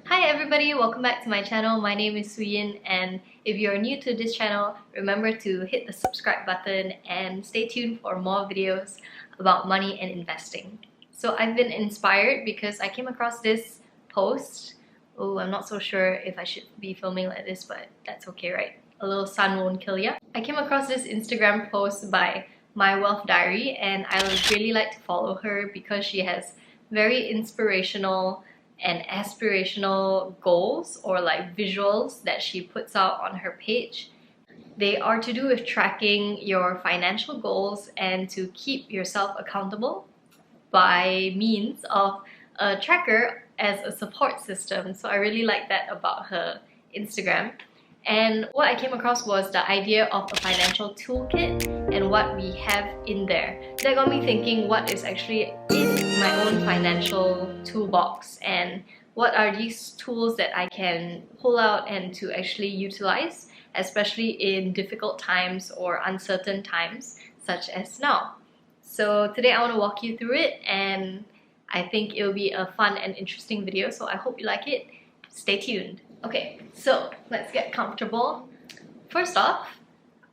Hi everybody, welcome back to my channel. My name is Suyin, and if you're new to this channel, remember to hit the subscribe button and stay tuned for more videos about money and investing. So I've been inspired because I came across this post. Oh, I'm not so sure if I should be filming like this, but that's okay, right? A little sun won't kill ya. I came across this Instagram post by My Wealth Diary, and I would really like to follow her because she has very inspirational and aspirational goals or like visuals that she puts out on her page. They are to do with tracking your financial goals and to keep yourself accountable by means of a tracker as a support system. So I really like that about her Instagram. And what I came across was the idea of a financial toolkit and what we have in there. That got me thinking, what is actually in my own financial toolbox and what are these tools that I can pull out and to actually utilize, especially in difficult times or uncertain times such as now. So today I want to walk you through it, and I think it'll be a fun and interesting video, so I hope you like it. Stay tuned. Okay, so let's get comfortable. First off,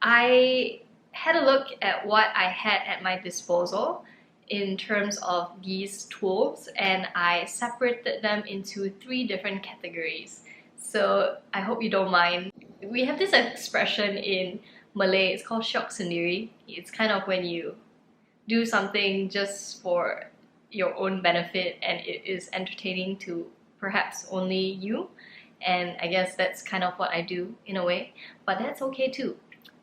I had a look at what I had at my disposal in terms of these tools, and I separated them into 3 different categories. So I hope you don't mind. We have this expression in Malay, it's called syok sendiri. It's kind of when you do something just for your own benefit and it is entertaining to perhaps only you. And I guess that's kind of what I do in a way, but that's okay too.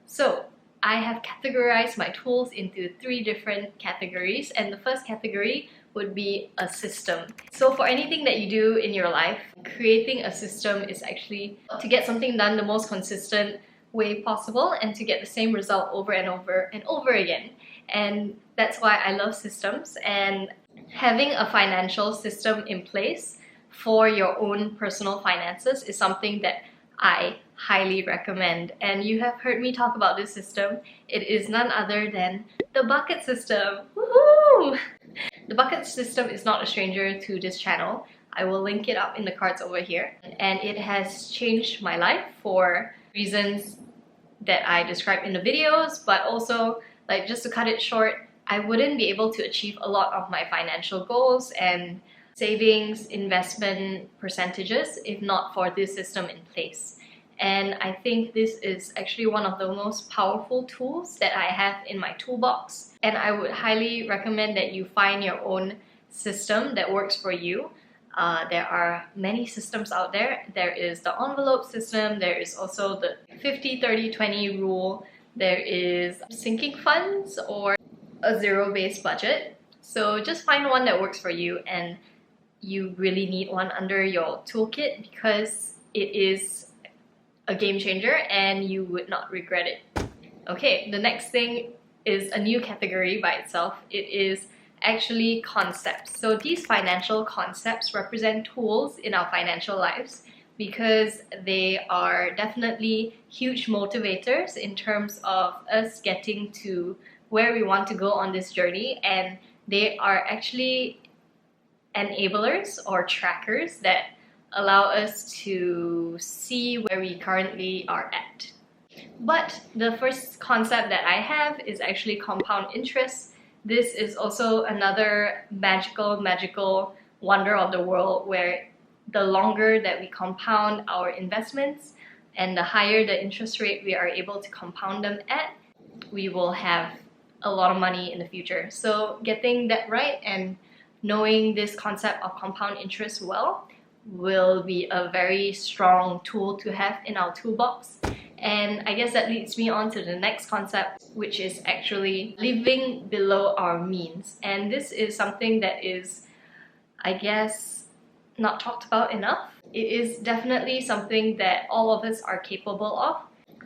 So I have categorized my tools into 3 different categories, and the first category would be a system. So for anything that you do in your life, creating a system is actually to get something done the most consistent way possible and to get the same result over and over and over again. And that's why I love systems, and having a financial system in place for your own personal finances is something that I highly recommend. And you have heard me talk about this system. It is none other than the bucket system. Woohoo! The bucket system is not a stranger to this channel. I will link it up in the cards over here. And it has changed my life for reasons that I described in the videos, but also, like, just to cut it short, I wouldn't be able to achieve a lot of my financial goals and savings, investment percentages if not for this system in place. And I think this is actually one of the most powerful tools that I have in my toolbox, and I would highly recommend that you find your own system that works for you. There are many systems out there. There is the envelope system, there is also the 50-30-20 rule, there is sinking funds or a zero-based budget. So just find one that works for you, and you really need one under your toolkit because it is a game changer and you would not regret it. Okay, the next thing is a new category by itself. It is actually concepts. So these financial concepts represent tools in our financial lives because they are definitely huge motivators in terms of us getting to where we want to go on this journey, and they are actually enablers or trackers that allow us to see where we currently are at. But the first concept that I have is actually compound interest. This is also another magical wonder of the world, where the longer that we compound our investments and the higher the interest rate we are able to compound them at, we will have a lot of money in the future. So getting that right and knowing this concept of compound interest well will be a very strong tool to have in our toolbox. And I guess that leads me on to the next concept, which is actually living below our means. And this is something that is, I guess, not talked about enough. It is definitely something that all of us are capable of.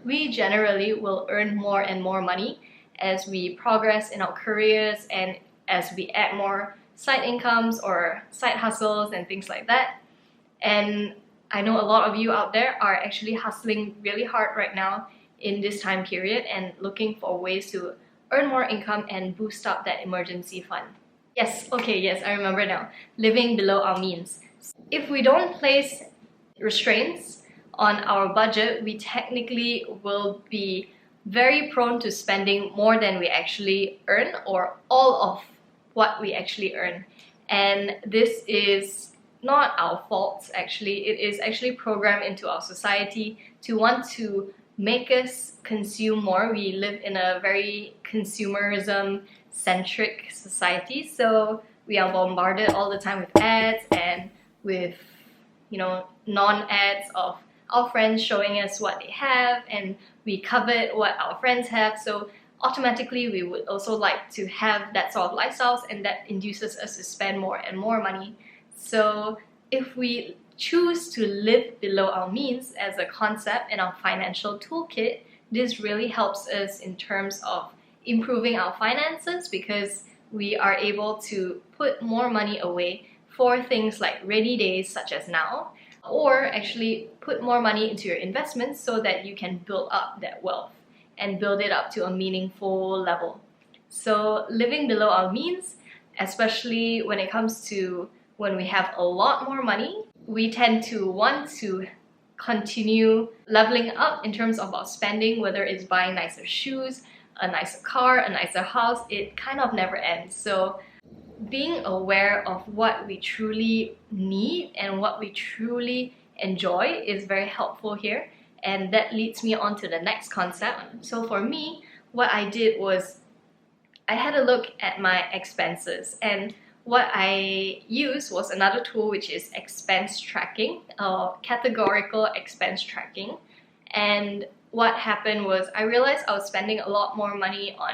We generally will earn more and more money as we progress in our careers and as we add more side incomes or side hustles and things like that. And I know a lot of you out there are actually hustling really hard right now in this time period and looking for ways to earn more income and boost up that emergency fund. Yes, okay, yes, I remember now. Living below our means. If we don't place restraints on our budget, we technically will be very prone to spending more than we actually earn, or all of what we actually earn. And this is not our fault actually. It is actually programmed into our society to want to make us consume more. We live in a very consumerism centric society, so we are bombarded all the time with ads and with, you know, non-ads of our friends showing us what they have, and we covet what our friends have, so automatically we would also like to have that sort of lifestyles, and that induces us to spend more and more money. So if we choose to live below our means as a concept in our financial toolkit, this really helps us in terms of improving our finances, because we are able to put more money away for things like rainy days such as now, or actually put more money into your investments so that you can build up that wealth and build it up to a meaningful level. So living below our means, especially when it comes to when we have a lot more money, we tend to want to continue leveling up in terms of our spending, whether it's buying nicer shoes, a nicer car, a nicer house. It kind of never ends. So being aware of what we truly need and what we truly enjoy is very helpful here, and that leads me on to the next concept. So for me, what I did was I had a look at my expenses, and what I used was another tool, which is expense tracking, categorical expense tracking. And what happened was I realized I was spending a lot more money on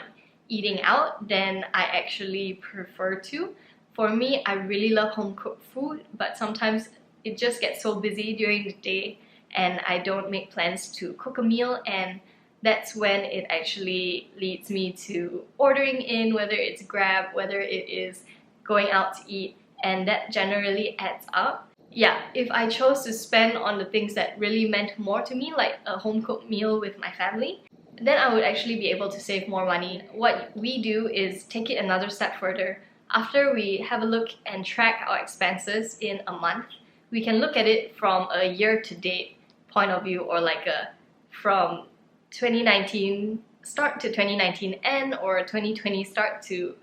eating out than I actually prefer to. For me, I really love home cooked food, but sometimes it just gets so busy during the day and I don't make plans to cook a meal, and that's when it actually leads me to ordering in, whether it's Grab, whether it is going out to eat, and that generally adds up. Yeah, if I chose to spend on the things that really meant more to me, like a home cooked meal with my family, then I would actually be able to save more money. What we do is take it another step further. After we have a look and track our expenses in a month, we can look at it from a year-to-date point of view, or like a from 2019 start to 2019 end, or 2020 start to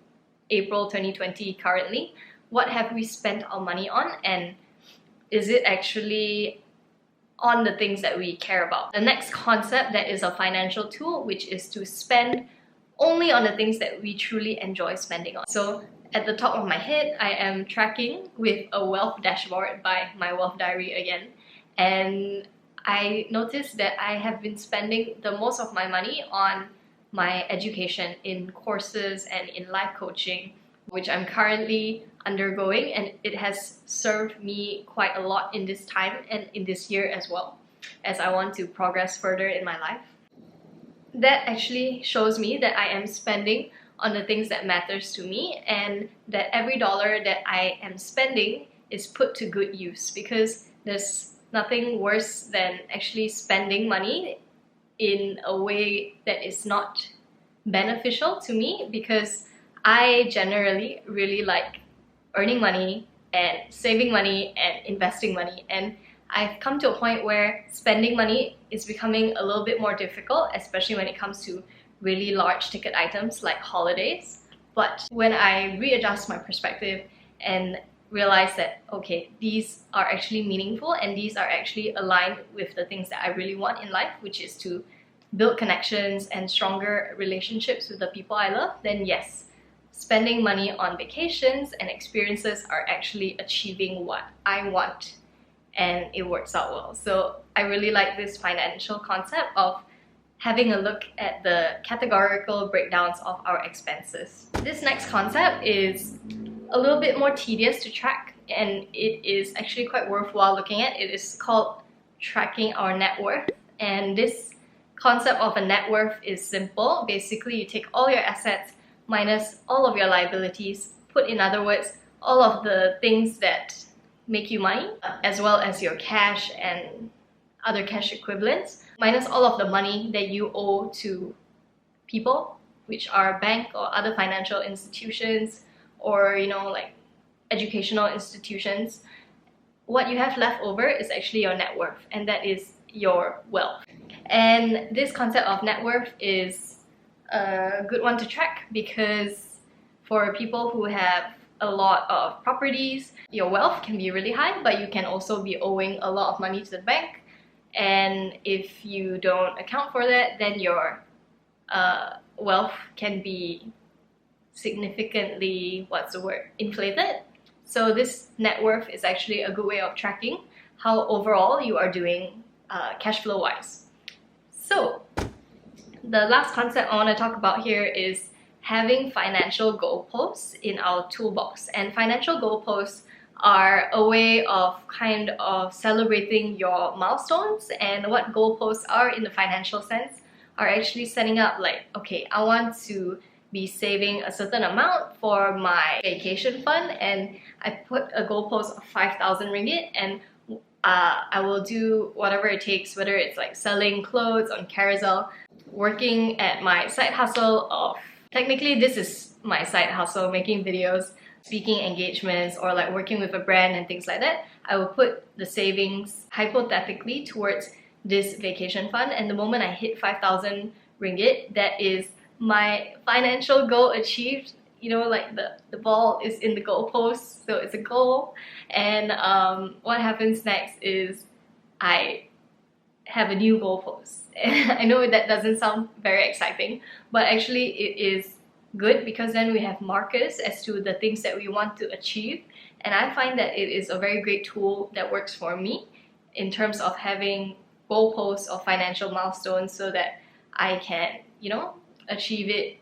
April 2020 currently. What have we spent our money on, and is it actually on the things that we care about? The next concept that is a financial tool, which is to spend only on the things that we truly enjoy spending on. So at the top of my head, I am tracking with a wealth dashboard by my wealth diary again, and I noticed that I have been spending the most of my money on my education in courses and in life coaching, which I'm currently undergoing, and it has served me quite a lot in this time and in this year as well, as I want to progress further in my life. That actually shows me that I am spending on the things that matters to me, and that every dollar that I am spending is put to good use, because there's nothing worse than actually spending money in a way that is not beneficial to me, because I generally really like earning money and saving money and investing money, and I've come to a point where spending money is becoming a little bit more difficult, especially when it comes to really large ticket items like holidays. But when I readjust my perspective and realize that, okay, these are actually meaningful and these are actually aligned with the things that I really want in life, which is to build connections and stronger relationships with the people I love, then yes, spending money on vacations and experiences are actually achieving what I want, and it works out well. So I really like this financial concept of having a look at the categorical breakdowns of our expenses. This next concept is a little bit more tedious to track, and it is actually quite worthwhile looking at. It is called tracking our net worth, and this concept of a net worth is simple. Basically, you take all your assets minus all of your liabilities, put in other words, all of the things that make you money, as well as your cash and other cash equivalents, minus all of the money that you owe to people, which are bank or other financial institutions, or like educational institutions. what you have left over is actually your net worth, and that is your wealth. And this concept of net worth is a good one to track, because for people who have a lot of properties, your wealth can be really high, but you can also be owing a lot of money to the bank. And if you don't account for that, then your wealth can be significantly, inflated. So this net worth is actually a good way of tracking how overall you are doing cash flow wise. So the last concept I want to talk about here is having financial goalposts in our toolbox. And financial goalposts are a way of kind of celebrating your milestones. And what goalposts are in the financial sense are actually setting up like, okay, I want to be saving a certain amount for my vacation fund, and I put a goalpost of 5,000 ringgit, and I will do whatever it takes, whether it's like selling clothes on Carousel, working at my side hustle of, technically this is my side hustle, making videos, speaking engagements, or like working with a brand and things like that. I will put the savings hypothetically towards this vacation fund, and the moment I hit 5,000 ringgit, that is my financial goal achieved. You know, like the ball is in the goalpost, so it's a goal. And what happens next is I have a new goalpost. I know that doesn't sound very exciting, but actually it is good, because then we have markers as to the things that we want to achieve. And I find that it is a very great tool that works for me in terms of having goalposts of financial milestones, so that I can, you know, achieve it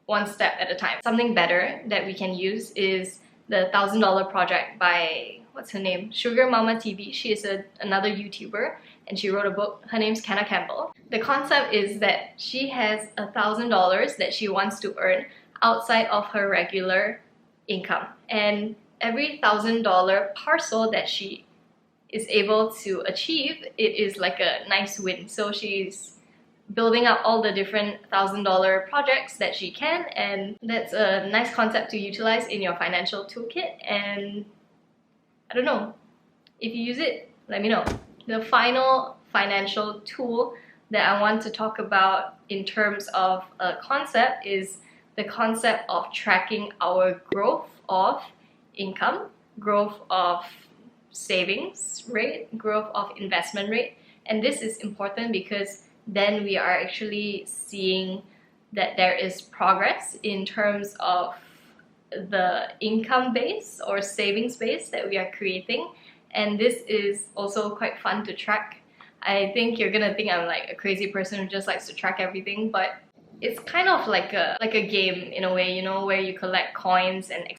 one step at a time. Something better that we can use is the $1,000 project by, what's her name? Sugar Mama TV. She is another YouTuber, and she wrote a book. Her name's Kenna Campbell. The concept is that she has $1,000 that she wants to earn outside of her regular income. And every $1,000 parcel that she is able to achieve, it is like a nice win. So she's building up all the different $1,000 projects that she can, and that's a nice concept to utilize in your financial toolkit. And I don't know, if you use it, let me know. The final financial tool that I want to talk about in terms of a concept is the concept of tracking our growth of income, growth of savings rate, growth of investment rate. And this is important because then we are actually seeing that there is progress in terms of the income base or savings base that we are creating. And this is also quite fun to track. I think you're gonna think I'm like a crazy person who just likes to track everything, but it's kind of like a game in a way, you know, where you collect coins and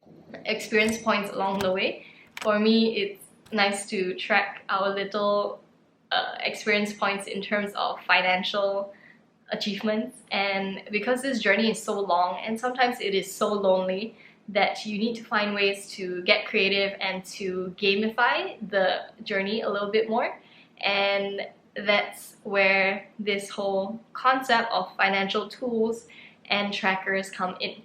experience points along the way. For me, it's nice to track our little experience points in terms of financial achievements. And because this journey is so long, and sometimes it is so lonely, that you need to find ways to get creative and to gamify the journey a little bit more. And that's where this whole concept of financial tools and trackers come in.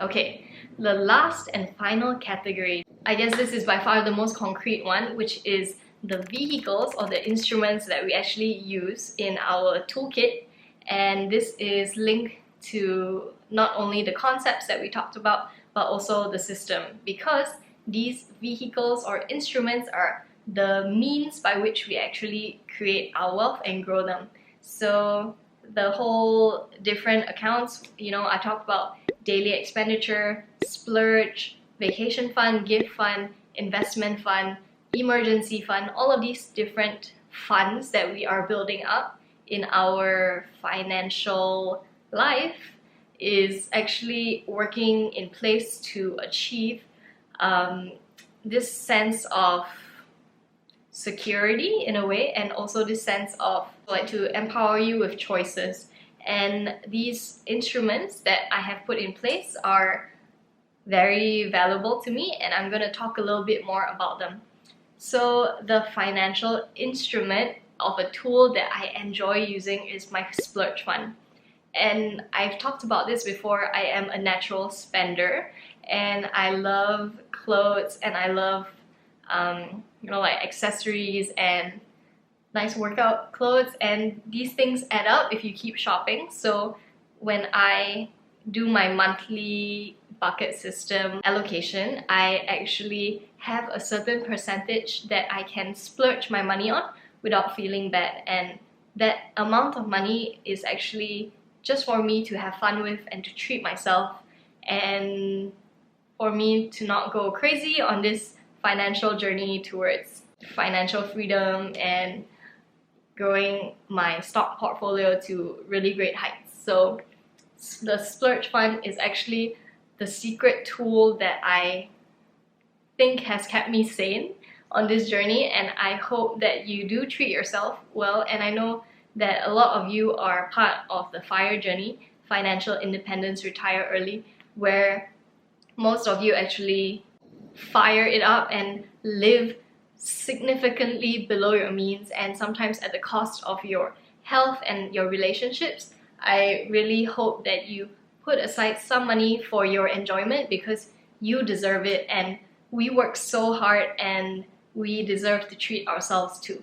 Okay, the last and final category, I guess this is by far the most concrete one, which is the vehicles or the instruments that we actually use in our toolkit. And this is linked to not only the concepts that we talked about, but also the system, because these vehicles or instruments are the means by which we actually create our wealth and grow them. So the whole different accounts, you know, I talked about daily expenditure, splurge, vacation fund, gift fund, investment fund, emergency fund, all of these different funds that we are building up in our financial life is actually working in place to achieve this sense of security in a way, and also this sense of like to empower you with choices. And these instruments that I have put in place are very valuable to me, and I'm going to talk a little bit more about them. So the financial instrument of a tool that I enjoy using is my Splurge fund. And I've talked about this before. I am a natural spender, and I love clothes, and I love like accessories and nice workout clothes, and these things add up if you keep shopping. So when I do my monthly bucket system allocation, I actually have a certain percentage that I can splurge my money on without feeling bad, and that amount of money is actually just for me to have fun with and to treat myself, and for me to not go crazy on this financial journey towards financial freedom and growing my stock portfolio to really great heights. So the Splurge Fund is actually the secret tool that I think has kept me sane on this journey, and I hope that you do treat yourself well. And I know that a lot of you are part of the FIRE journey, Financial Independence Retire Early, where most of you actually fire it up and live significantly below your means, and sometimes at the cost of your health and your relationships. I really hope that you put aside some money for your enjoyment, because you deserve it, and we work so hard and we deserve to treat ourselves too.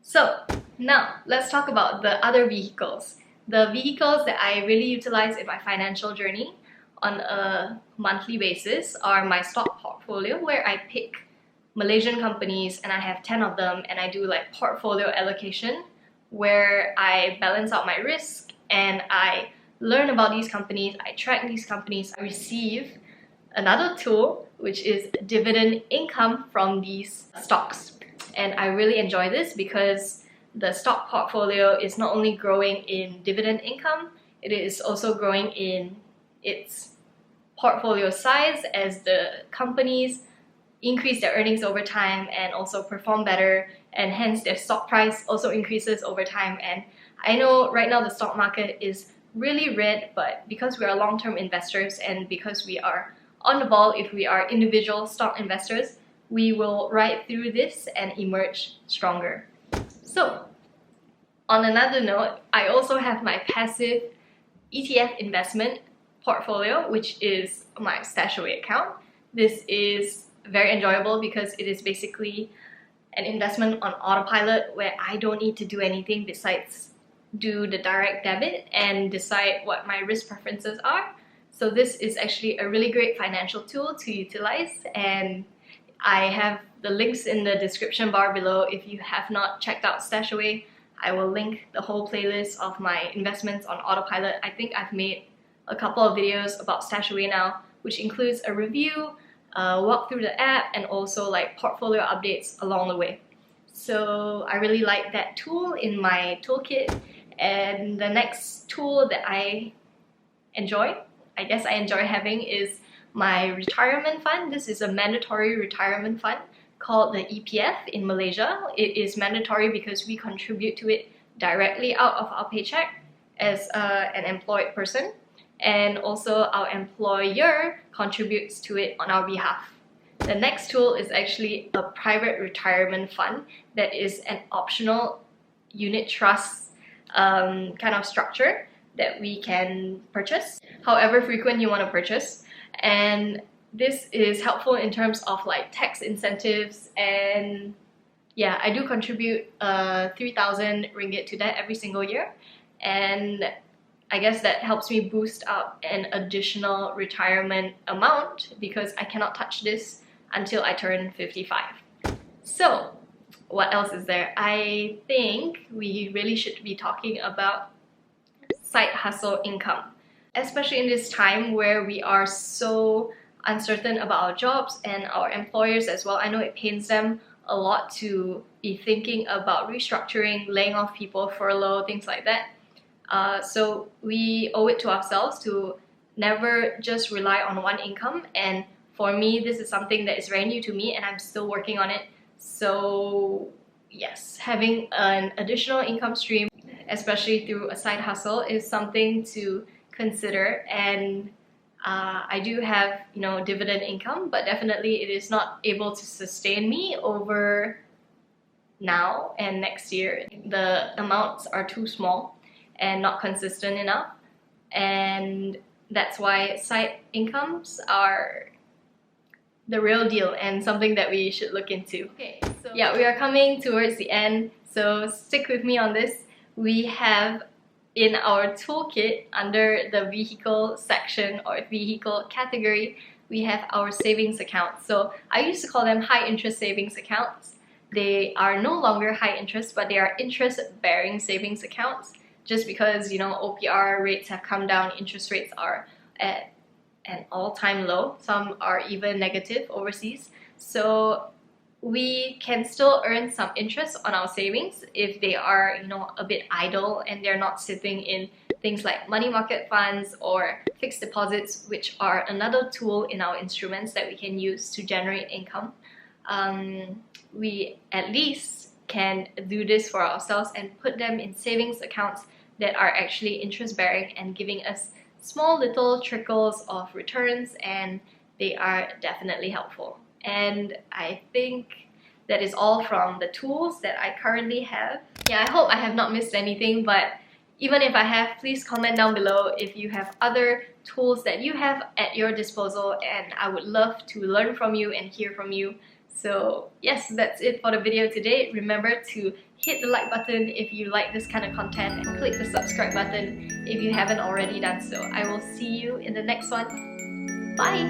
So now let's talk about the other vehicles. The vehicles that I really utilize in my financial journey on a monthly basis are my stock portfolio, where I pick Malaysian companies and I have 10 of them, and I do like portfolio allocation where I balance out my risk and I learn about these companies, I track these companies, I receive another tool which is dividend income from these stocks. And I really enjoy this because the stock portfolio is not only growing in dividend income, it is also growing in its portfolio size as the companies increase their earnings over time and also perform better, and hence their stock price also increases over time. And I know right now the stock market is really red, but because we are long-term investors and because we are on the ball, if we are individual stock investors, we will ride through this and emerge stronger. So on another note, I also have my passive ETF investment portfolio, which is my STASHAWAY account. This is very enjoyable because it is basically an investment on autopilot where I don't need to do anything besides do the direct debit and decide what my risk preferences are. So this is actually a really great financial tool to utilize, and I have the links in the description bar below. If you have not checked out STASHAWAY, I will link the whole playlist of my investments on autopilot. I think I've made a couple of videos about STASHAWAY now, which includes a review, walk through the app, and also like portfolio updates along the way. So I really like that tool in my toolkit. And the next tool that I enjoy having is my retirement fund. This is a mandatory retirement fund called the EPF in Malaysia. It is mandatory because we contribute to it directly out of our paycheck as an employed person, and also our employer contributes to it on our behalf. The next tool is actually a private retirement fund that is an optional unit trust kind of structure that we can purchase however frequent you want to purchase. And this is helpful in terms of like tax incentives, and yeah, I do contribute 3,000 ringgit to that every single year, and I guess that helps me boost up an additional retirement amount because I cannot touch this until I turn 55. So what else is there? I think we really should be talking about side hustle income, especially in this time where we are so uncertain about our jobs and our employers as well. I know it pains them a lot to be thinking about restructuring, laying off people, furlough, things like that. So we owe it to ourselves to never just rely on one income. And for me, this is something that is very new to me and I'm still working on it. So yes, having an additional income stream, especially through a side hustle, is something to consider. And I do have, dividend income, but definitely it is not able to sustain me over now and next year. The amounts are too small and not consistent enough, and that's why side incomes are the real deal and something that we should look into. Okay, So yeah, we are coming towards the end, so stick with me on this. We have in our toolkit, under the vehicle section or vehicle category, we have our savings accounts. So I used to call them high interest savings accounts. They are no longer high interest, but they are interest bearing savings accounts, just because, you know, OPR rates have come down, interest rates are at an all-time low. Some are even negative overseas. So we can still earn some interest on our savings if they are, you know, a bit idle and they're not sitting in things like money market funds or fixed deposits, which are another tool in our instruments that we can use to generate income. We at least can do this for ourselves and put them in savings accounts that are actually interest bearing and giving us small little trickles of returns, and they are definitely helpful. And I think that is all from the tools that I currently have. Yeah, I hope I have not missed anything, but even if I have, please comment down below if you have other tools that you have at your disposal, and I would love to learn from you and hear from you. So yes, that's it for the video today. Remember to hit the like button if you like this kind of content, and click the subscribe button if you haven't already done so. I will see you in the next one. Bye!